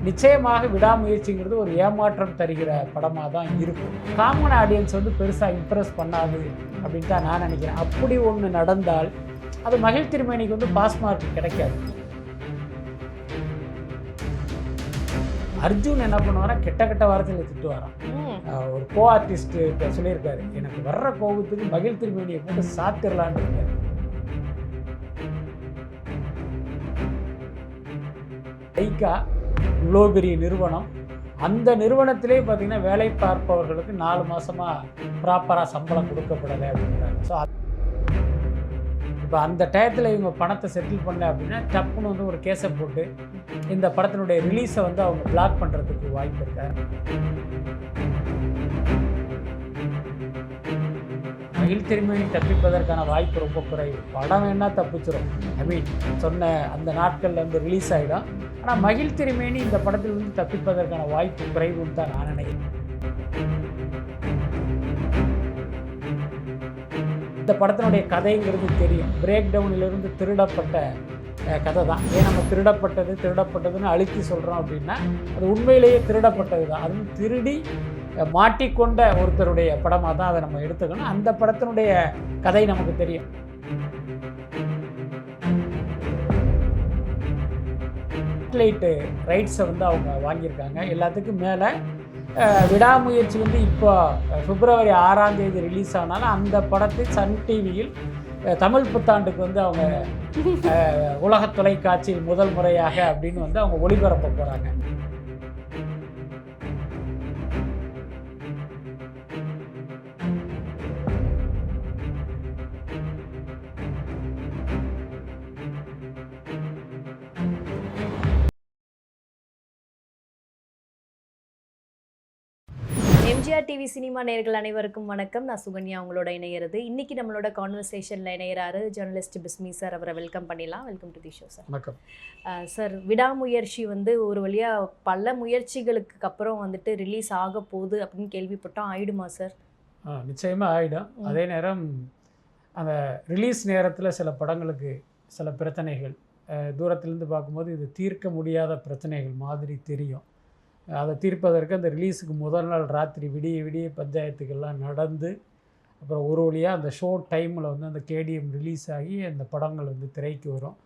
நிச்சயமாக விடாமுயற்சிங்கிறது ஒரு ஏமாற்றம் தருகிற படமாக தான் இருக்கும். காமன் ஆடியன்ஸ் வந்து பெருசாக இம்ப்ரெஸ் பண்ணாது அப்படின்னு தான் நான் நினைக்கிறேன். அப்படி ஒன்று நடந்தால் அது மகிழ் திருமேனிக்கு வந்து பாஸ் மார்க் கிடைக்காது. அர்ஜுன் என்ன பண்ணுவாரா, கெட்ட கெட்ட வாரத்தில் திட்டுவாராம். ஒரு கோ ஆர்டிஸ்ட் சொல்லியிருக்காரு, எனக்கு வர்ற கோபத்துக்கு மகிழ் திருமேனியை போட்டு சாத்திரலான்னு இருக்காரு. லைக்கா இவ்வளோ பெரிய நிறுவனம், அந்த நிறுவனத்திலே பார்த்தீங்கன்னா வேலை பார்ப்பவர்களுக்கு 4 மாதமாக ப்ராப்பராக சம்பளம் கொடுக்கப்படலை அப்படின்றாங்க. ஸோ இப்போ அந்த டயத்தில் இவங்க பணத்தை செட்டில் பண்ணல அப்படின்னா டப்புன்னு வந்து ஒரு கேஸை போட்டு இந்த படத்தினுடைய ரிலீஸை வந்து அவங்க பிளாக் பண்ணுறதுக்கு வாய்ப்பு இருக்காரு. மகிழ் திருமேனி தப்பிப்பதற்கான வாய்ப்பு ரொம்ப குறைவு. படம் வேணா தப்பிச்சிடும், சொன்ன அந்த நாட்களில் வந்து ரிலீஸ் ஆகிடும். ஆனால் மகிழ் திருமேனி இந்த படத்தில் வந்து தப்பிப்பதற்கான வாய்ப்பு குறைவுன்னு தான் நான் நினைக்கிறேன். இந்த படத்தினுடைய கதைங்கிறது தெரியும். பிரேக் டவுனிலிருந்து திருடப்பட்ட கதை தான். ஏன் நம்ம திருடப்பட்டதுன்னு அழுத்தி சொல்கிறோம் அப்படின்னா அது உண்மையிலேயே திருடப்பட்டது தான். அதுவும் திருடி மாட்டிக்கொண்ட ஒருத்தருடைய படமாக தான் அதை நம்ம எடுத்துக்கணும். அந்த படத்தினுடைய கதை நமக்கு தெரியும். சேட்டலைட்டு ரைட்ஸை வந்து அவங்க வாங்கியிருக்காங்க. எல்லாத்துக்கும் மேலே விடாமுயற்சி வந்து இப்போ பிப்ரவரி 6ஆம் தேதி ரிலீஸ் ஆனாலும் அந்த படத்தை சன் டிவியில் தமிழ் புத்தாண்டுக்கு வந்து அவங்க உலக தொலைக்காட்சியில் முதல் முறையாக அப்படின்னு வந்து அவங்க ஒளிபரப்ப போகிறாங்க. எம்ஜிஆர் டிவி சினிமா நேயர்கள் அனைவருக்கும் வணக்கம். நான் சுகன்யா உங்களோட இணையிறது. இன்னைக்கு நம்மளோட கான்வர்சேஷனில் இணையிறாரு ஜேர்னலிஸ்ட் பிஸ்மி சார். அவரை வெல்கம் பண்ணிடலாம். Welcome to the show sir. வணக்கம் சார். விடாமுயற்சி வந்து ஒரு வழியாக பல முயற்சிகளுக்கு அப்புறம் வந்துட்டு ரிலீஸ் ஆக போகுது அப்படின்னு கேள்விப்பட்டோம். ஆயிடுமா சார்? நிச்சயமாக ஆகிடும். அதே நேரம் அந்த ரிலீஸ் நேரத்தில் சில படங்களுக்கு சில பிரச்சனைகள் தூரத்திலேருந்து பார்க்கும்போது இது தீர்க்க முடியாத பிரச்சனைகள் மாதிரி தெரியும். அதை தீர்ப்பதற்கு அந்த ரிலீஸுக்கு முதல் நாள் ராத்திரி விடிய பஞ்சாயத்துக்கெல்லாம் நடந்து அப்புறம் ஒரு வழியாக அந்த ஷோ டைமில் வந்து அந்த கேடிஎம் ரிலீஸ் ஆகி அந்த படங்கள் வந்து திரைக்கு வரும்.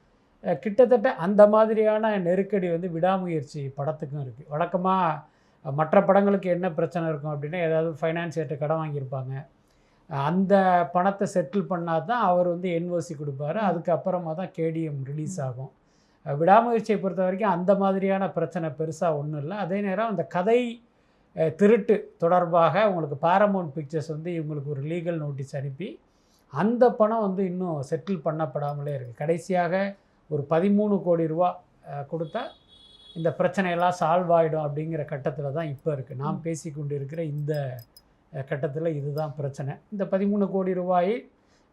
கிட்டத்தட்ட அந்த மாதிரியான நெருக்கடி வந்து விடாமுயற்சி படத்துக்கும் இருக்குது. வழக்கமாக மற்ற படங்களுக்கு என்ன பிரச்சனை இருக்கும் அப்படின்னா, ஏதாவது ஃபைனான்சியர்கிட்ட கடன் வாங்கியிருப்பாங்க, அந்த பணத்தை செட்டில் பண்ணால் தான் அவர் வந்து என்ஓசி கொடுப்பாரு. அதுக்கப்புறமா தான் கேடிஎம் ரிலீஸ் ஆகும். விடாமுயற்சியை பொறுத்த வரைக்கும் அந்த மாதிரியான பிரச்சனை பெருசாக ஒன்றும் இல்லை. அதே நேரம் அந்த கதை திருட்டு தொடர்பாக உங்களுக்கு பாரமவுண்ட் பிக்சர்ஸ் வந்து இவங்களுக்கு ஒரு லீகல் நோட்டீஸ் அனுப்பி அந்த பணம் வந்து இன்னும் செட்டில் பண்ணப்படாமலே இருக்குது. கடைசியாக ஒரு 13 கோடி ரூபா கொடுத்தா இந்த பிரச்சனையெல்லாம் சால்வ் ஆகிடும் அப்படிங்கிற கட்டத்தில் தான் இப்போ இருக்குது. நாம் பேசி கொண்டு இருக்கிற இந்த கட்டத்தில் இதுதான் பிரச்சனை. இந்த 13 கோடி ரூபாயை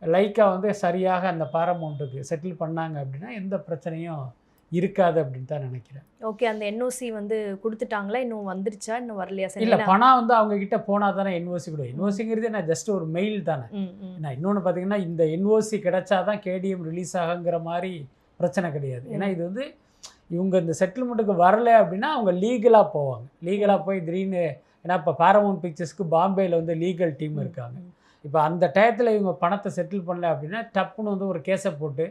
லைக்கா வந்து சரியாக அந்த பாரமௌண்ட்டுக்கு செட்டில் பண்ணாங்க அப்படின்னா எந்த பிரச்சனையும் இருக்காது அப்படின்னு தான் நினைக்கிறேன். ஓகே. அந்த என்ஓசி வந்து கொடுத்துட்டாங்களா? இன்னும் வந்துருச்சா? இன்னும் வரலையா சார்? இல்லை, பணம் வந்து அவங்க கிட்ட போனால் தானே என்ஓசி கொடுக்கும். என்ஓசிங்கிறது நான் ஜஸ்ட் ஒரு மெயில் தானே. நான் இன்னொன்று பார்த்தீங்கன்னா, இந்த என்ஓசி கிடைச்சா தான் கேடிஎம் ரிலீஸ் ஆகுங்கிற மாதிரி பிரச்சனை கிடையாது. ஏன்னா இது வந்து இவங்க இந்த செட்டில்மெண்ட்டுக்கு வரலை அப்படின்னா அவங்க லீகலாக போவாங்க. லீகலாக போய் திடீர்னு, ஏன்னா இப்போ பாரமவுண்ட் பிக்சர்ஸ்க்கு பாம்பேயில் வந்து லீகல் டீம் இருக்காங்க. இப்போ அந்த டயத்தில் இவங்க பணத்தை செட்டில் பண்ணல அப்படின்னா டப்புன்னு வந்து ஒரு கேஸை போட்டு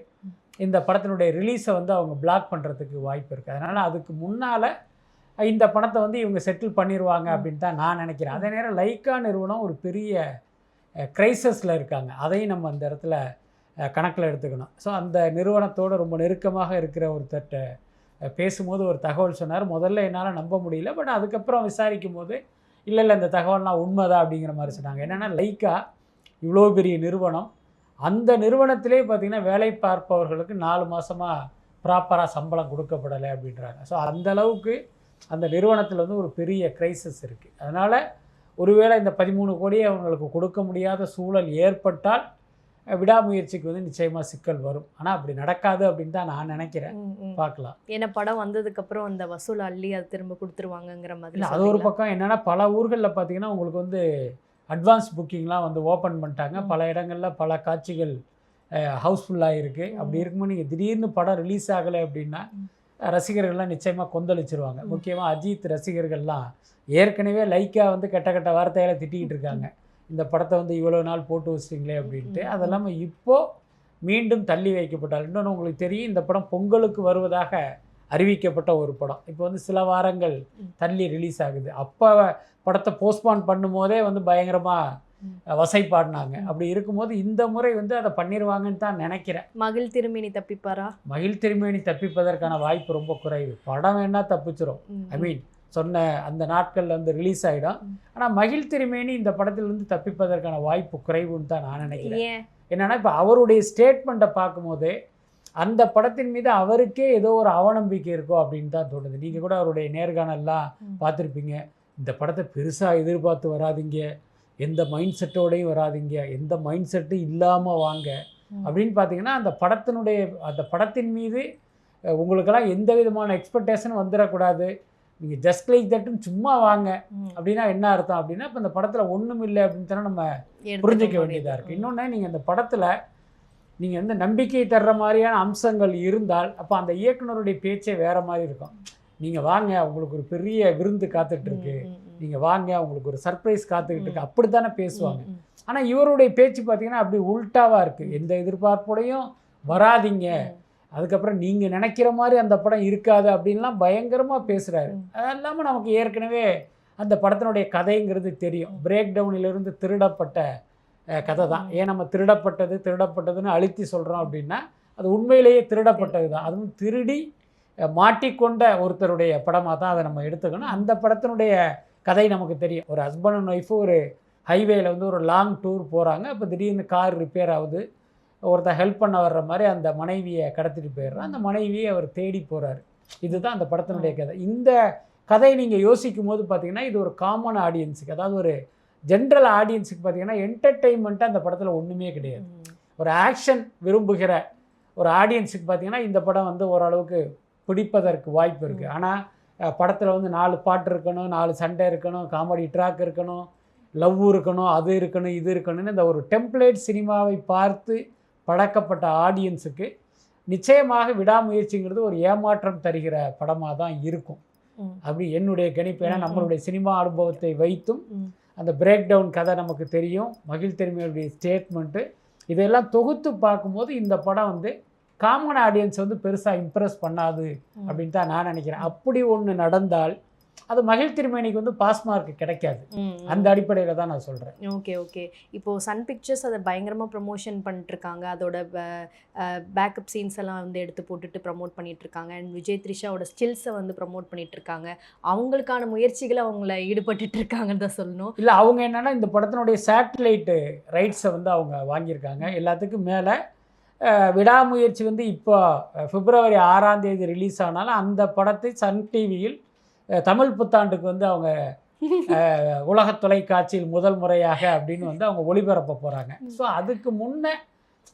இந்த படத்தினுடைய ரிலீஸை வந்து அவங்க பிளாக் பண்ணுறதுக்கு வாய்ப்பு இருக்குது. அதனால் அதுக்கு முன்னால் இந்த பணத்தை வந்து இவங்க செட்டில் பண்ணிடுவாங்க அப்படின்னு தான் நான் நினைக்கிறேன். அதே நேரம் லைக்கா நிறுவனம் ஒரு பெரிய க்ரைசஸில் இருக்காங்க. அதையும் நம்ம அந்த இடத்துல கணக்கில் எடுத்துக்கணும். ஸோ அந்த நிறுவனத்தோடு ரொம்ப நெருக்கமாக இருக்கிற ஒருத்தர்கிட்ட பேசும்போது ஒரு தகவல் சொன்னார். முதல்ல என்னால் நம்ப முடியல, பட் அதுக்கப்புறம் விசாரிக்கும் போது இல்லை இந்த தகவல்லாம் உண்மைதான் அப்படிங்கிற மாதிரி சொன்னாங்க. என்னென்னா, லைக்கா இவ்வளோ பெரிய நிறுவனம், அந்த நிறுவனத்திலே பார்த்திங்கன்னா வேலை பார்ப்பவர்களுக்கு 4 மாதமாக ப்ராப்பராக சம்பளம் கொடுக்கப்படலை அப்படின்றாங்க. ஸோ அந்தளவுக்கு அந்த நிறுவனத்தில் வந்து ஒரு பெரிய க்ரைசிஸ் இருக்குது. அதனால் ஒருவேளை இந்த 13 கோடியை அவங்களுக்கு கொடுக்க முடியாத சூழல் ஏற்பட்டால் விடாமுயற்சிக்கு வந்து நிச்சயமாக சிக்கல் வரும். ஆனால் அப்படி நடக்காது அப்படின்னு தான் நான் நினைக்கிறேன். பார்க்கலாம். ஏன்னா படம் வந்ததுக்கப்புறம் அந்த வசூல் அள்ளி அதை திரும்ப கொடுத்துருவாங்கங்கிற மாதிரி. அது ஒரு பக்கம். என்னென்னா, பல ஊர்களில் பார்த்திங்கன்னா உங்களுக்கு வந்து அட்வான்ஸ் புக்கிங்லாம் வந்து ஓப்பன் பண்ணிட்டாங்க. பல இடங்களில் பல காட்சிகள் ஹவுஸ்ஃபுல்லாக இருக்குது. அப்படி இருக்கும்போது நீங்கள் திடீர்னு படம் ரிலீஸ் ஆகலை அப்படின்னா ரசிகர்கள்லாம் நிச்சயமாக கொந்தளிச்சிருவாங்க. முக்கியமாக அஜித் ரசிகர்கள்லாம் ஏற்கனவே லைக்கா வந்து கெட்ட கெட்ட வார்த்தையால் திட்டிக்கிட்டு இருக்காங்க. இந்த படத்தை வந்து இவ்வளோ நாள் போட்டு வச்சிட்டிங்களே அப்படின்ட்டு. அது இல்லாமல் இப்போது மீண்டும் தள்ளி வைக்கப்பட்டால், இன்னொன்று உங்களுக்கு தெரியும், இந்த படம் பொங்கலுக்கு வருவதாக அறிவிக்கப்பட்ட ஒரு படம் இப்போ வந்து சில வாரங்கள் தள்ளி ரிலீஸ் ஆகுது. அப்போ படத்தை போஸ்ட்பான் பண்ணும்போதே வந்து பயங்கரமாக வசைப்பாடினாங்க. அப்படி இருக்கும்போது இந்த முறை வந்து அதை பண்ணிடுவாங்கன்னு தான் நினைக்கிறேன். மகிழ் திருமேனி தப்பிப்பாரா? மகிழ் திருமேனி தப்பிப்பதற்கான வாய்ப்பு ரொம்ப குறைவு. படம் வேணா தப்பிச்சிரும். ஐ மீன் சொன்ன அந்த நாட்களில் வந்து ரிலீஸ் ஆகிடும். ஆனால் மகிழ் திருமேனி இந்த படத்திலிருந்து தப்பிப்பதற்கான வாய்ப்பு குறைவுன்னு தான் நான் நினைக்கிறேன். என்னன்னா இப்போ அவருடைய ஸ்டேட்மெண்ட்டை பார்க்கும்போது அந்த படத்தின் மீது அவருக்கே ஏதோ ஒரு அவநம்பிக்கை இருக்கோ அப்படின்னு தான் தோணுது. நீங்கள் கூட அவருடைய நேர்காணல்லாம் பார்த்துருப்பீங்க. இந்த படத்தை பெருசாக எதிர்பார்த்து வராதிங்க, எந்த மைண்ட் செட்டோடையும் வராதிங்க, எந்த மைண்ட் செட்டும் இல்லாமல் வாங்க அப்படின்னு பார்த்தீங்கன்னா அந்த படத்தின் மீது உங்களுக்கெல்லாம் எந்த விதமான எக்ஸ்பெக்டேஷனும் வந்துடக்கூடாது. நீங்கள் ஜஸ்ட் லைக் தட்டுன்னு சும்மா வாங்க அப்படின்னா என்ன அர்த்தம் அப்படின்னா, இப்போ இந்த படத்தில் ஒன்றும் இல்லை அப்படின்னு தானே நம்ம புரிஞ்சிக்க வேண்டியதாக இருக்குது. இன்னொன்று, நீங்கள் இந்த படத்தில் நீங்கள் வந்து நம்பிக்கை தர்ற மாதிரியான அம்சங்கள் இருந்தால் அப்போ அந்த இயக்குனருடைய பேச்சே வேறு மாதிரி இருக்கும். நீங்கள் வாங்க, உங்களுக்கு ஒரு பெரிய விருந்து காத்துட்ருக்கு, நீங்கள் வாங்க, உங்களுக்கு ஒரு சர்ப்ரைஸ் காத்துக்கிட்டு இருக்கு, அப்படி தானே பேசுவாங்க. ஆனால் இவருடைய பேச்சு பார்த்தீங்கன்னா அப்படி உல்ட்டாவாக இருக்குது. எந்த எதிர்பார்ப்போடையும் வராதிங்க, அதுக்கப்புறம் நீங்கள் நினைக்கிற மாதிரி அந்த படம் இருக்காது அப்படின்லாம் பயங்கரமாக பேசுகிறாரு. அது இல்லாமல் நமக்கு ஏற்கனவே அந்த படத்தினுடைய கதைங்கிறது தெரியும். பிரேக் டவுனிலிருந்து திருடப்பட்ட கதை தான். ஏன் நம்ம திருடப்பட்டதுன்னு அழுத்தி சொல்கிறோம் அப்படின்னா அது உண்மையிலேயே திருடப்பட்டது தான். அதுவும் திருடி மாட்டிக்கொண்ட ஒருத்தருடைய படமாக தான் அதை நம்ம எடுத்துக்கணும். அந்த படத்தினுடைய கதை நமக்கு தெரியும். ஒரு ஹஸ்பண்ட் அண்ட் ஒய்ஃபு ஒரு ஹைவேயில் வந்து ஒரு லாங் டூர் போகிறாங்க. அப்போ திடீர்னு கார் ரிப்பேர் ஆகுது. ஒருத்தர் ஹெல்ப் பண்ண வர்ற மாதிரி அந்த மனைவியை கடத்திட்டு போயிடுறான். அந்த மனைவியை அவர் தேடி போகிறாரு. இதுதான் அந்த படத்தினுடைய கதை. இந்த கதையை நீங்கள் யோசிக்கும் போது பார்த்தீங்கன்னா இது ஒரு காமன் ஆடியன்ஸுக்கு, அதாவது ஒரு ஜென்ரல் ஆடியன்ஸுக்கு பார்த்தீங்கன்னா என்டர்டெயின்மெண்ட்டாக அந்த படத்தில் ஒன்றுமே கிடையாது. ஒரு ஆக்ஷன் விரும்புகிற ஒரு ஆடியன்ஸுக்கு பார்த்தீங்கன்னா இந்த படம் வந்து ஓரளவுக்கு பிடிப்பதற்கு வாய்ப்பு இருக்குது. ஆனால் படத்தில் வந்து 4 பாட்டு இருக்கணும், 4 சண்டை இருக்கணும், காமெடி ட்ராக் இருக்கணும், லவ் இருக்கணும், அது இருக்கணும், இது இருக்கணும்னு இந்த ஒரு டெம்ப்ளேட் சினிமாவை பார்த்து பழக்கப்பட்ட ஆடியன்ஸுக்கு நிச்சயமாக விடாமுயற்சிங்கிறது ஒரு ஏமாற்றம் தருகிற படமாக தான் இருக்கும். அப்படி என்னுடைய கணிப்பு. ஏன்னா நம்மளுடைய சினிமா அனுபவத்தை வைத்தும் அந்த பிரேக் டவுன் கதை நமக்கு தெரியும், மகிழ் திருமேனியுடைய ஸ்டேட்மெண்ட்டு, இதெல்லாம் தொகுத்து பார்க்கும்போது இந்த படம் வந்து காமன் ஆடியன்ஸ் வந்து பெருசாக இம்ப்ரெஸ் பண்ணாது அப்படின்னு தான் நான் நினைக்கிறேன். அப்படி ஒன்று நடந்தால் அது மகிழ் திருமேனிக்கு வந்து பாஸ் மார்க் கிடைக்காது. அந்த அடிப்படையில் தான் நான் சொல்கிறேன். ஓகே. இப்போது சன் பிக்சர்ஸ் அதை பயங்கரமாக ப்ரமோஷன் பண்ணிட்டுருக்காங்க. அதோட பேக்கப் சீன்ஸ் எல்லாம் வந்து எடுத்து போட்டுட்டு ப்ரமோட் பண்ணிகிட்ருக்காங்க. அண்ட் விஜய் த்ரிஷாவோட ஸ்கில்ஸை வந்து ப்ரமோட் பண்ணிகிட்ருக்காங்க. அவங்களுக்கான முயற்சிகளை அவங்கள ஈடுபட்டு இருக்காங்கன்னு தான் சொல்லணும். இல்லை, அவங்க என்னென்னா இந்த படத்தினுடைய சேட்டலைட்டு ரைட்ஸை வந்து அவங்க வாங்கியிருக்காங்க. எல்லாத்துக்கும் மேலே விடாமுயற்சி வந்து இப்போ பிப்ரவரி 6ஆம் தேதி ரிலீஸ் ஆனாலும் அந்த படத்தை சன் டிவியில் தமிழ் புத்தாண்டுக்கு வந்து அவங்க உலக தொலைக்காட்சியில் முதல் முறையாக அப்படின்னு வந்து அவங்க ஒளிபரப்ப போகிறாங்க. ஸோ அதுக்கு முன்னே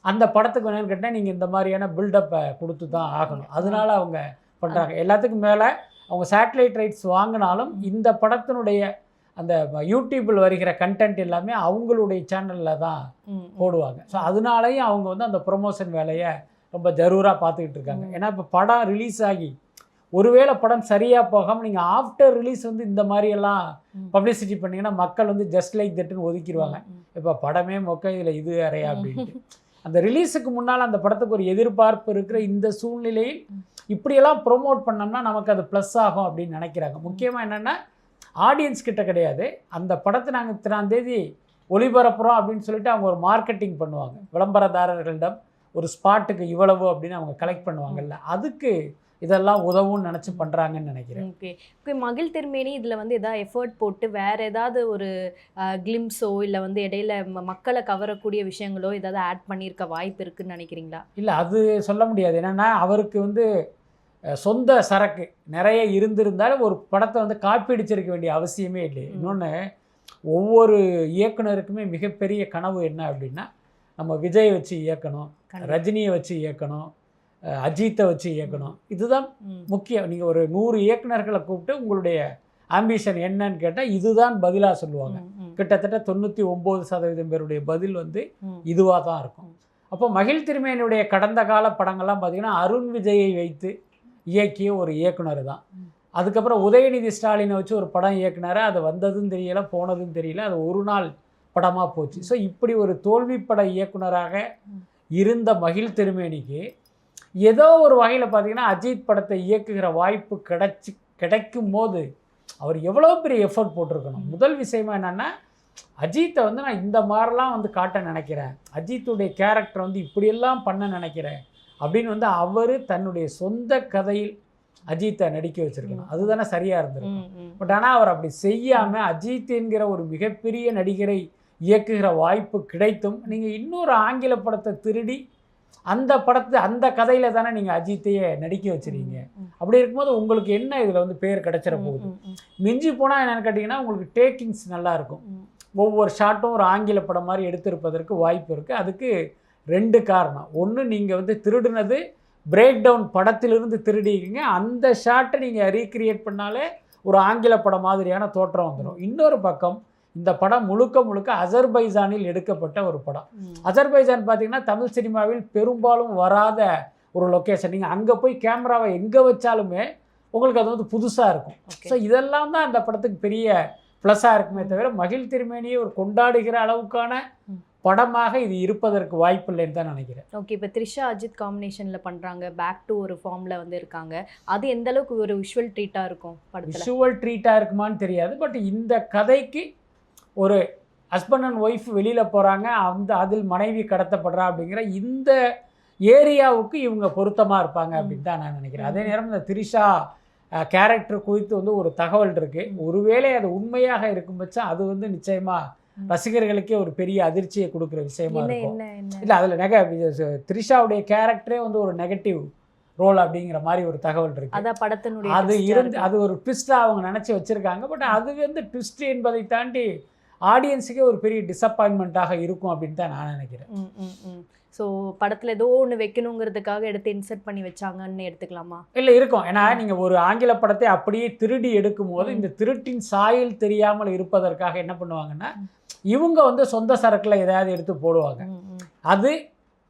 அந்த படத்துக்கு என்னன்னு கேட்டால் நீங்கள் இந்த மாதிரியான பில்டப்பை கொடுத்து தான் ஆகணும். அதனால அவங்க பண்ணுறாங்க. எல்லாத்துக்கும் மேலே அவங்க சேட்டலைட் ரைட்ஸ் வாங்கினாலும் இந்த படத்தினுடைய அந்த யூடியூப்பில் வருகிற கண்டென்ட் எல்லாமே அவங்களுடைய சேனலில் தான் போடுவாங்க. ஸோ அதனாலையும் அவங்க வந்து அந்த ப்ரொமோஷன் வேலையை ரொம்ப ஜரூராக பார்த்துக்கிட்டு இருக்காங்க. ஏன்னா இப்போ படம் ரிலீஸ் ஆகி ஒருவேளை படம் சரியாக போகாமல் நீங்கள் ஆஃப்டர் ரிலீஸ் வந்து இந்த மாதிரியெல்லாம் பப்ளிசிட்டி பண்ணிங்கன்னா மக்கள் வந்து ஜஸ்ட் லைக் தட்டுன்னு ஒதுக்கிடுவாங்க. இப்போ படமே மொக்க, இதில் இது அறையா அப்படின்ட்டு. அந்த ரிலீஸுக்கு முன்னால் அந்த படத்துக்கு ஒரு எதிர்பார்ப்பு இருக்கிற இந்த சூழ்நிலையில் இப்படியெல்லாம் ப்ரொமோட் பண்ணோம்னா நமக்கு அது ப்ளஸ் ஆகும் அப்படின்னு நினைக்கிறாங்க. முக்கியமாக என்னென்னா ஆடியன்ஸ் கிட்ட கிடையாது, அந்த படத்தை நாங்கள் இத்தனாம் தேதி ஒளிபரப்புகிறோம் அப்படின்னு சொல்லிட்டு அவங்க ஒரு மார்க்கெட்டிங் பண்ணுவாங்க. விளம்பரதாரர்களிடம் ஒரு ஸ்பாட்டுக்கு இவ்வளவு அப்படின்னு அவங்க கலெக்ட் பண்ணுவாங்கல்ல, அதுக்கு இதெல்லாம் உதவும்னு நினச்சி பண்ணுறாங்கன்னு நினைக்கிறேன். ஓகே. மகிழ் திருமேனி இதில் வந்து எதாவது எஃபர்ட் போட்டு வேறு ஏதாவது ஒரு கிளிம்ஸோ இல்லை வந்து இடையில மக்களை கவரக்கூடிய விஷயங்களோ ஏதாவது ஆட் பண்ணியிருக்க வாய்ப்பு இருக்குதுன்னு நினைக்கிறீங்களா? இல்லை, அது சொல்ல முடியாது. என்னென்னா அவருக்கு வந்து சொந்த சரக்கு நிறைய இருந்திருந்தாலும் ஒரு படத்தை வந்து காப்பீடிச்சிருக்க வேண்டிய அவசியமே இல்லை. இன்னொன்று, ஒவ்வொரு இயக்குனருக்குமே மிகப்பெரிய கனவு என்ன அப்படின்னா நம்ம விஜய் வச்சு இயக்கணும், ரஜினியை வச்சு இயக்கணும், அஜித்தை வச்சு இயக்கணும். இதுதான் முக்கியம். நீங்கள் ஒரு 100 இயக்குனர்களை கூப்பிட்டு உங்களுடைய ஆம்பிஷன் என்னன்னு கேட்டால் இதுதான் பதிலாக சொல்லுவாங்க. கிட்டத்தட்ட 99% பேருடைய பதில் வந்து இதுவாக தான் இருக்கும். அப்போ மகிழ் திருமேனியுடைய கடந்த கால படங்கள்லாம் பார்த்திங்கன்னா அருண் விஜயை வைத்து இயக்கிய ஒரு இயக்குனர் தான். அதுக்கப்புறம் உதயநிதி ஸ்டாலினை வச்சு ஒரு படம் இயக்குனார். அது வந்ததும் தெரியல, போனதும் தெரியல. அது ஒரு நாள் படமாக போச்சு. ஸோ இப்படி ஒரு தோல்வி பட இயக்குனராக இருந்த மகிழ் திருமேனிக்கு ஏதோ ஒரு வகையில் பார்த்தீங்கன்னா அஜித் படத்தை இயக்குகிற வாய்ப்பு கிடைக்கும் போது அவர் எவ்வளோ பெரிய எஃபர்ட் போட்டிருக்கணும். முதல் விஷயமா என்னென்னா, அஜித்தை வந்து நான் இந்த மாதிரிலாம் வந்து காட்ட நினைக்கிறேன், அஜித்துடைய கேரக்டர் வந்து இப்படியெல்லாம் பண்ண நினைக்கிறேன் அப்படின்னு வந்து அவர் தன்னுடைய சொந்த கதையில் அஜித்தை நடிக்க வச்சிருக்கணும். அதுதானே சரியாக இருந்திருக்கும். பட் ஆனால் அவர் அப்படி செய்யாமல் அஜித் என்கிற ஒரு மிகப்பெரிய நடிகரை இயக்குகிற வாய்ப்பு கிடைத்தும் நீங்கள் இன்னொரு ஆங்கில படத்தை திருடி அந்த கதையில் தானே நீங்கள் அஜித்தையே நடிக்க வச்சுருக்கீங்க. அப்படி இருக்கும்போது உங்களுக்கு என்ன இதில் வந்து பேர் கிடைச்சிட போகுது? மிஞ்சி போனால் என்னென்னு கேட்டிங்கன்னா, உங்களுக்கு டேக்கிங்ஸ் நல்லாயிருக்கும். ஒவ்வொரு ஷாட்டும் ஒரு ஆங்கில படம் மாதிரி எடுத்திருப்பதற்கு வாய்ப்பு இருக்குது. அதுக்கு 2 காரணம். ஒன்று, நீங்கள் வந்து திருடுனது பிரேக் டவுன் படத்திலிருந்து திருடிக்கிங்க, அந்த ஷாட்டை நீங்கள் ரீக்ரியேட் பண்ணாலே ஒரு ஆங்கில படம் மாதிரியான தோற்றம் வந்துடும். இன்னொரு பக்கம் இந்த படம் முழுக்க அசர்பைஜானில் எடுக்கப்பட்ட ஒரு படம். அசர்பைஜான் பார்த்திங்கன்னா தமிழ் சினிமாவில் பெரும்பாலும் வராத ஒரு லொக்கேஷன். நீங்கள் அங்கே போய் கேமராவை எங்கே வச்சாலுமே உங்களுக்கு அது வந்து புதுசாக இருக்கும். ஸோ இதெல்லாம் தான் அந்த படத்துக்கு பெரிய ப்ளஸ்ஸாக இருக்குமே தவிர மகிழ் திருமேனியை ஒரு கொண்டாடுகிற அளவுக்கான படமாக இது இருப்பதற்கு வாய்ப்பு இல்லைன்னு தான் நினைக்கிறேன். ஓகே, இப்போ த்ரிஷா அஜித் காம்பினேஷனில் பண்ணுறாங்க, பேக் டு ஒரு ஃபார்மில் வந்து இருக்காங்க. அது எந்த அளவுக்கு ஒரு விஷுவல் ட்ரீட்டாக இருக்கும்? விஷுவல் ட்ரீட்டாக இருக்குமான்னு தெரியாது. பட் இந்த கதைக்கு ஒரு ஹஸ்பண்ட் அண்ட் ஒய்ஃப் வெளியில் போகிறாங்க, அதில் மனைவி கடத்தப்படுறா அப்படிங்கிற இந்த ஏரியாவுக்கு இவங்க பொருத்தமாக இருப்பாங்க அப்படின்னு தான் நான் நினைக்கிறேன். அதே நேரம் இந்த த்ரிஷா கேரக்டர் குறித்து வந்து ஒரு தகவல் இருக்குது. ஒருவேளை அது உண்மையாக இருக்கும் பட்சம் அது வந்து நிச்சயமாக ரசிகர்களுக்கே ஒரு பெரிய அதிர்ச்சியை கொடுக்குற விஷயமா இருக்கும். இல்லை, அதில் த்ரிஷாவுடைய கேரக்டரே வந்து ஒரு நெகட்டிவ் ரோல் அப்படிங்கிற மாதிரி ஒரு தகவல் இருக்குது. அது ஒரு ட்விஸ்ட்டாக அவங்க நினச்சி வச்சுருக்காங்க. பட் அது வந்து ட்விஸ்ட் என்பதை தாண்டி ஆடியன்ஸுக்கே ஒரு பெரிய டிசப்பாயின்மெண்ட்டாக இருக்கும் அப்படின்னு தான் நான் நினைக்கிறேன். ஸோ படத்தில் ஏதோ ஒன்று வைக்கணுங்கிறதுக்காக எடுத்து இன்சர்ட் பண்ணி வச்சாங்கன்னு எடுத்துக்கலாமா? இல்லை, இருக்கும். ஏன்னா நீங்கள் ஒரு ஆங்கில படத்தை அப்படியே திருடி எடுக்கும் போது இந்த திருட்டின் சாயல் தெரியாமல் இருப்பதற்காக என்ன பண்ணுவாங்கன்னா, இவங்க வந்து சொந்த சரக்கில் எதையாவது எடுத்து போடுவாங்க. அது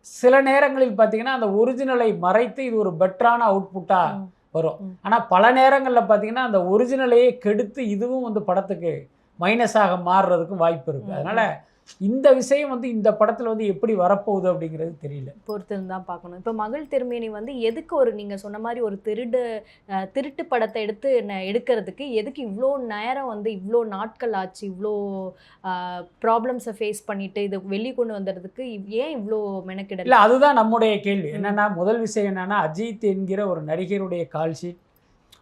சில நேரங்களில் பார்த்தீங்கன்னா அந்த ஒரிஜினலை மறைத்து இது ஒரு பெட்டரான அவுட்புட்டாக வரும். ஆனால் பல நேரங்களில் பார்த்தீங்கன்னா அந்த ஒரிஜினலையே கெடுத்து இதுவும் வந்து படத்துக்கு மைனஸாக மாறுறதுக்கும் வாய்ப்பு இருக்குது. அதனால் இந்த விஷயம் வந்து இந்த படத்தில் வந்து எப்படி வரப்போகுது அப்படிங்கிறது தெரியல, பொறுத்து தான் பார்க்கணும். இப்போ மகிழ் திருமேனி வந்து எதுக்கு ஒரு நீங்கள் சொன்ன மாதிரி ஒரு திருட்டு படத்தை எடுக்கிறதுக்கு எதுக்கு இவ்வளோ நேரம் வந்து இவ்வளோ நாட்கள் ஆச்சு, இவ்வளோ ப்ராப்ளம்ஸை ஃபேஸ் பண்ணிட்டு இதை வெளியே கொண்டு வந்துடுறதுக்கு ஏன் இவ்வளோ மெனக்கிடல? இல்லை, அதுதான் நம்முடைய கேள்வி. என்னென்னா, முதல் விஷயம் என்னென்னா, அஜித் என்கிற ஒரு நடிகருடைய கால்ஷீட்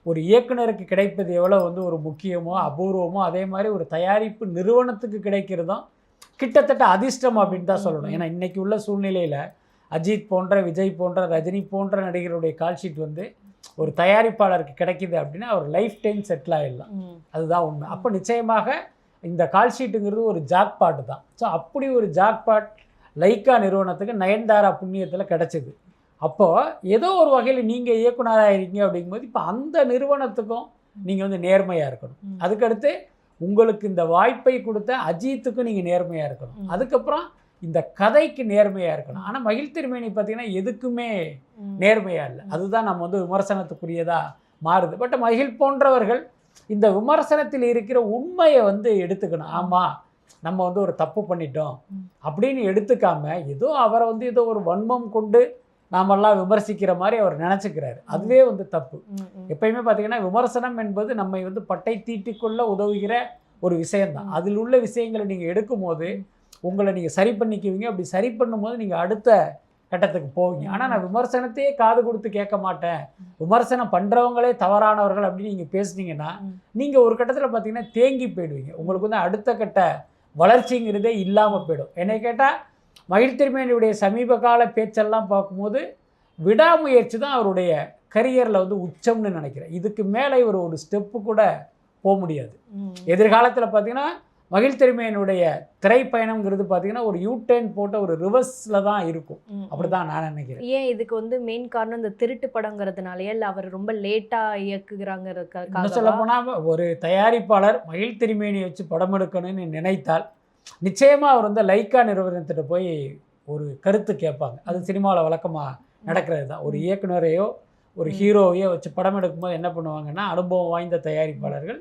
ஒரு இயக்குனருக்கு கிடைப்பது எவ்வளோ வந்து ஒரு முக்கியமோ அபூர்வமோ அதே மாதிரி ஒரு தயாரிப்பு நிறுவனத்துக்கு கிடைக்கிறதும் கிட்டத்தட்ட அதிர்ஷ்டம் அப்படின்னு தான் சொல்லணும். ஏன்னா இன்றைக்கி உள்ள சூழ்நிலையில் அஜித் போன்ற, விஜய் போன்ற, ரஜினி போன்ற நடிகருடைய கால்ஷீட் வந்து ஒரு தயாரிப்பாளருக்கு கிடைக்கிது அப்படின்னா அவர் லைஃப் டைம் செட்டில் ஆகிடலாம். அதுதான் உண்மை. அப்போ நிச்சயமாக இந்த கால்ஷீட்டுங்கிறது ஒரு ஜாக்பாட் தான். ஸோ அப்படி ஒரு ஜாக்பாட் லைக்கா நிறுவனத்துக்கு நயன்தாரா புண்ணியத்தில் கிடச்சிது. அப்போது ஏதோ ஒரு வகையில் நீங்கள் இயக்குனராக இருக்கீங்க அப்படிங்கும்போது இப்போ அந்த நிறுவனத்துக்கும் நீங்கள் வந்து நேர்மையாக இருக்கணும். அதுக்கடுத்து உங்களுக்கு இந்த வாய்ப்பை கொடுத்த அஜித்துக்கும் நீங்கள் நேர்மையாக இருக்கணும். அதுக்கப்புறம் இந்த கதைக்கு நேர்மையாக இருக்கணும். ஆனால் மகிழ் திருமேனி பார்த்திங்கன்னா எதுக்குமே நேர்மையாக இல்லை. அதுதான் நம்ம வந்து விமர்சனத்துக்குரியதாக மாறுது. பட் மகிழ் போன்றவர்கள் இந்த விமர்சனத்தில் இருக்கிற உண்மையை வந்து எடுத்துக்கணும். ஆமாம், நம்ம வந்து ஒரு தப்பு பண்ணிட்டோம் அப்படின்னு எடுத்துக்காமல் ஏதோ அவரை வந்து ஏதோ ஒரு வன்மம் கொண்டு நாமெல்லாம் விமர்சிக்கிற மாதிரி அவர் நினச்சிக்கிறாரு. அதுவே வந்து தப்பு. எப்பயுமே பார்த்தீங்கன்னா விமர்சனம் என்பது நம்மை வந்து பட்டை தீட்டிக்கொள்ள உதவுகிற ஒரு விஷயந்தான். அதில் உள்ள விஷயங்களை நீங்கள் எடுக்கும் போது உங்களை நீங்கள் சரி பண்ணிக்குவீங்க. அப்படி சரி பண்ணும்போது நீங்கள் அடுத்த கட்டத்துக்கு போவீங்க. ஆனால் நான் விமர்சனத்தையே காது கொடுத்து கேட்க மாட்டேன், விமர்சனம் பண்ணுறவங்களே தவறானவர்கள் அப்படின்னு நீங்கள் பேசுனீங்கன்னா நீங்கள் ஒரு கட்டத்தில் பார்த்தீங்கன்னா தேங்கி போயிடுவீங்க. உங்களுக்கு வந்து அடுத்த கட்ட வளர்ச்சிங்கிறதே இல்லாமல் போயிடும். என்னை கேட்டால் மகிழ் திருமேனியுடைய சமீப கால பேச்செல்லாம் பார்க்கும்போது விடாமுயற்சி தான் அவருடைய கரியரில் வந்து உச்சம்னு நினைக்கிறேன். இதுக்கு மேலே இவர் ஒரு ஸ்டெப்பு கூட போக முடியாது. எதிர்காலத்தில் பார்த்தீங்கன்னா மகிழ் திருமேனியுடைய திரைப்பயணம்ங்கிறது பார்த்தீங்கன்னா ஒரு யூடர்ன் போட்ட ஒரு ரிவர்ஸில் தான் இருக்கும். அப்படி தான் நான் நினைக்கிறேன். ஏன் இதுக்கு வந்து மெயின் காரணம் இந்த திருட்டு படங்கிறதுனாலயே இல்லை அவர் ரொம்ப லேட்டாக இயக்குகிறாங்கிறதுக்காக? சொல்ல போனால் ஒரு தயாரிப்பாளர் மகிழ் திருமேனியை வச்சு படம் எடுக்கணும்னு நினைத்தால் நிச்சயமாக அவர் வந்து லைக்கா நிறுவனத்திட்ட போய் ஒரு கருத்து கேட்பாங்க. அது சினிமாவில் வழக்கமாக நடக்கிறது தான். ஒரு இயக்குனரையோ ஒரு ஹீரோவையே வச்சு படம் எடுக்கும்போது என்ன பண்ணுவாங்கன்னா, அனுபவம் வாய்ந்த தயாரிப்பாளர்கள்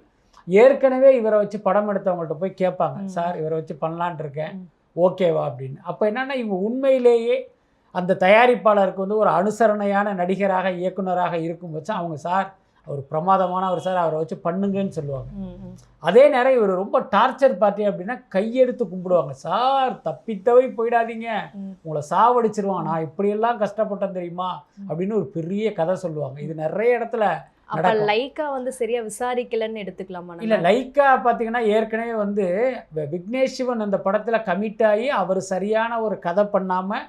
ஏற்கனவே இவரை வச்சு படம் எடுத்தவங்கள்ட்ட போய் கேட்பாங்க, சார் இவரை வச்சு பண்ணலான் இருக்கேன், ஓகேவா அப்படின்னு. அப்போ என்னென்னா இவங்க உண்மையிலேயே அந்த தயாரிப்பாளருக்கு வந்து ஒரு அனுசரணையான நடிகராக இயக்குனராக இருக்கும் பட்சம் அவங்க சார் அவர் பிரமாதமானவர் சார், அவரை வச்சு பண்ணுங்கன்னு சொல்லுவாங்க. அதே நேரம் இவர் ரொம்ப டார்ச்சர் பார்ட்டி அப்படின்னா கையெடுத்து கும்பிடுவாங்க, சார் தப்பித்தவை போயிடாதீங்க, உங்களை சாவடிச்சிருவான், நான் இப்படியெல்லாம் கஷ்டப்பட்டேன் தெரியுமா அப்படின்னு ஒரு பெரிய கதை சொல்லுவாங்க. இது நிறைய இடத்துல லைக்கா வந்து சரியா விசாரிக்கலன்னு எடுத்துக்கலாமா? இல்லை, லைக்கா பார்த்தீங்கன்னா ஏற்கனவே வந்து விக்னேஷ் சிவன் அந்த படத்தில் கமிட் ஆகி அவர் சரியான ஒரு கதை பண்ணாமல்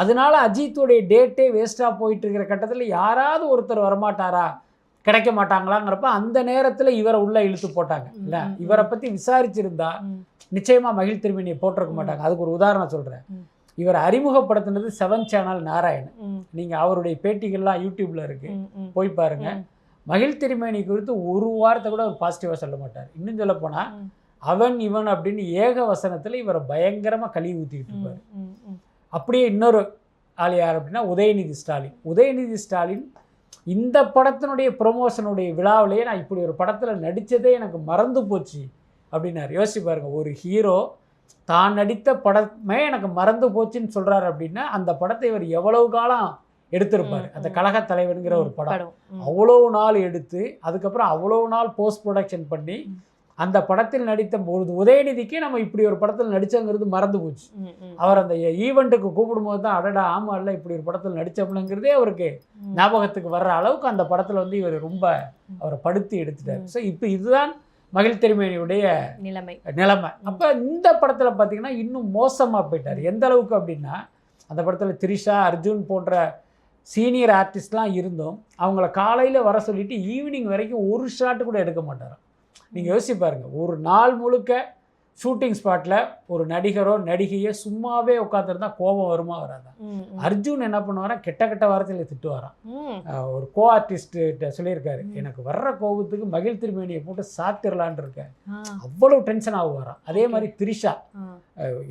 அதனால அஜித்துடைய டேட்டே வேஸ்ட்டாக போயிட்டு இருக்கிற கட்டத்தில் யாராவது ஒருத்தர் வரமாட்டாரா, கிடைக்க மாட்டாங்களாங்கிறப்ப அந்த நேரத்தில் இவரை உள்ளே இழுத்து போட்டாங்க. இல்லை, இவரை பற்றி விசாரிச்சிருந்தா நிச்சயமாக மகிழ் திருமேனியை போட்டிருக்க மாட்டாங்க. அதுக்கு ஒரு உதாரணம் சொல்கிறேன். இவரை அறிமுகப்படுத்தினது 7 சேனல் நாராயணன். நீங்கள் அவருடைய பேட்டிகள்லாம் யூடியூப்பில் இருக்குது, போய் பாருங்கள். மகிழ் திருமேனி குறித்து ஒரு வாரத்தை கூட அவர் பாசிட்டிவாக சொல்ல மாட்டார். இன்னும் சொல்லப்போனால் அவன் இவன் அப்படின்னு ஏக வசனத்தில் இவரை பயங்கரமாக கழுவி ஊற்றிக்கிட்டு இருப்பார். அப்படியே இன்னொரு ஆள் யார் அப்படின்னா உதயநிதி ஸ்டாலின். உதயநிதி ஸ்டாலின் இந்த படத்தினுடைய ப்ரொமோஷனுடைய விழாவிலேயே நான் இப்படி ஒரு படத்தில் நடித்ததே எனக்கு மறந்து போச்சு அப்படின்னாரு. யோசிச்சு பாருங்க, ஒரு ஹீரோ தான் நடித்த படமே எனக்கு மறந்து போச்சுன்னு சொல்கிறாரு அப்படின்னா அந்த படத்தை இவர் எவ்வளவு காலம் எடுத்திருப்பார். அந்த கழக தலைவனுங்கிற ஒரு படம் அவ்வளோ நாள் எடுத்து அதுக்கப்புறம் அவ்வளோ நாள் போஸ்ட் ப்ரொடக்ஷன் பண்ணி அந்த படத்தில் நடித்த பொழுது உதயநிதிக்கு நம்ம இப்படி ஒரு படத்தில் நடித்தங்கிறது மறந்து போச்சு. அவர் அந்த ஈவெண்ட்டுக்கு கூப்பிடும்போது தான் அடடா ஆமாம் இல்லை இப்படி ஒரு படத்தில் நடித்தோம்லங்கிறதே அவருக்கு ஞாபகத்துக்கு வர்ற அளவுக்கு அந்த படத்தில் வந்து இவர் ரொம்ப அவரை படுத்தி எடுத்துட்டார். ஸோ இப்போ இதுதான் மகிழ் திருமேனியுடைய நிலைமை. அப்போ இந்த படத்தில் பார்த்தீங்கன்னா இன்னும் மோசமாக போயிட்டார். எந்த அளவுக்கு அப்படின்னா அந்த படத்தில் த்ரிஷா, அர்ஜுன் போன்ற சீனியர் ஆர்டிஸ்ட்லாம் இருந்தும் அவங்கள காலையில் வர சொல்லிவிட்டு ஈவினிங் வரைக்கும் ஒரு ஷாட்டு கூட எடுக்க மாட்டாராம். நீங்கள் யோசிச்சு பாருங்கள், ஒரு நாள் முழுக்க ஷூட்டிங் ஸ்பாட்டில் ஒரு நடிகரோ நடிகையோ சும்மாவே உட்காந்துருந்தா கோபம் வருமா வராதான்? அர்ஜுன் என்ன பண்ணுவாரா, கெட்ட கெட்ட வாரத்தில் திட்டுவாராம். ஒரு கோ ஆர்டிஸ்ட்டு சொல்லியிருக்காரு, எனக்கு வர்ற கோபத்துக்கு மகிழ் திருமேனியை போட்டு சாத்திரலான் இருக்காரு, அவ்வளோ டென்ஷன் ஆகுவாராம். அதே மாதிரி த்ரிஷா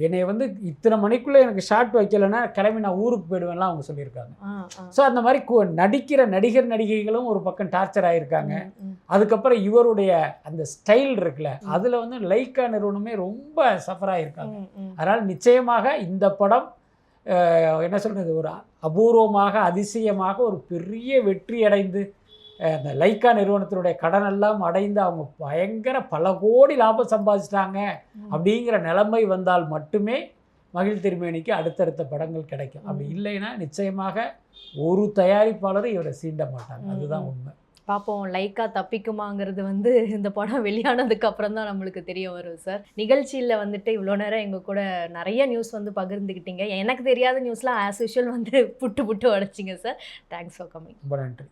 என்னை வந்து இத்தனை மணிக்குள்ளே எனக்கு ஷார்ட் வைக்கலைன்னா கிளம்பி நான் ஊருக்கு போயிடுவேன்லாம் அவங்க சொல்லியிருக்காங்க. ஸோ அந்த மாதிரி நடிக்கிற நடிகர் நடிகைகளும் ஒரு பக்கம் டார்ச்சர் ஆகியிருக்காங்க. அதுக்கப்புறம் இவருடைய அந்த ஸ்டைல் இருக்குல்ல, அதில் வந்து லைக்கா நிறுவனமே ரொம்ப சஃபர் ஆகியிருக்காங்க. அதனால் நிச்சயமாக இந்த படம் என்ன சொல்கிறது, ஒரு அபூர்வமாக அதிசயமாக ஒரு பெரிய வெற்றி அடைந்து அந்த லைக்கா நிறுவனத்தினுடைய கடனெல்லாம் அடைந்து அவங்க பயங்கர பல கோடி லாபம் சம்பாதிச்சிட்டாங்க அப்படிங்கிற நிலைமை வந்தால் மட்டுமே மகிழ் திருமேனிக்கு அடுத்தடுத்த படங்கள் கிடைக்கும். அப்படி இல்லைன்னா நிச்சயமாக ஒரு தயாரிப்பாளரும் இவரை சீண்ட மாட்டாங்க. அதுதான் உண்மை. பார்ப்போம் லைக்கா தப்பிக்குமாங்கிறது வந்து இந்த படம் வெளியானதுக்கு அப்புறம் தான் நம்மளுக்கு தெரிய வரும் சார். நிகழ்ச்சியில் வந்துட்டு இவ்வளோ நேரம் எங்கள் கூட நிறைய நியூஸ் வந்து பகிர்ந்துக்கிட்டீங்க. எனக்கு தெரியாத நியூஸ்லாம் ஆஸ் யூஷுவல் வந்து புட்டு உடைச்சிங்க சார். Thanks for coming. ரொம்ப நன்றி.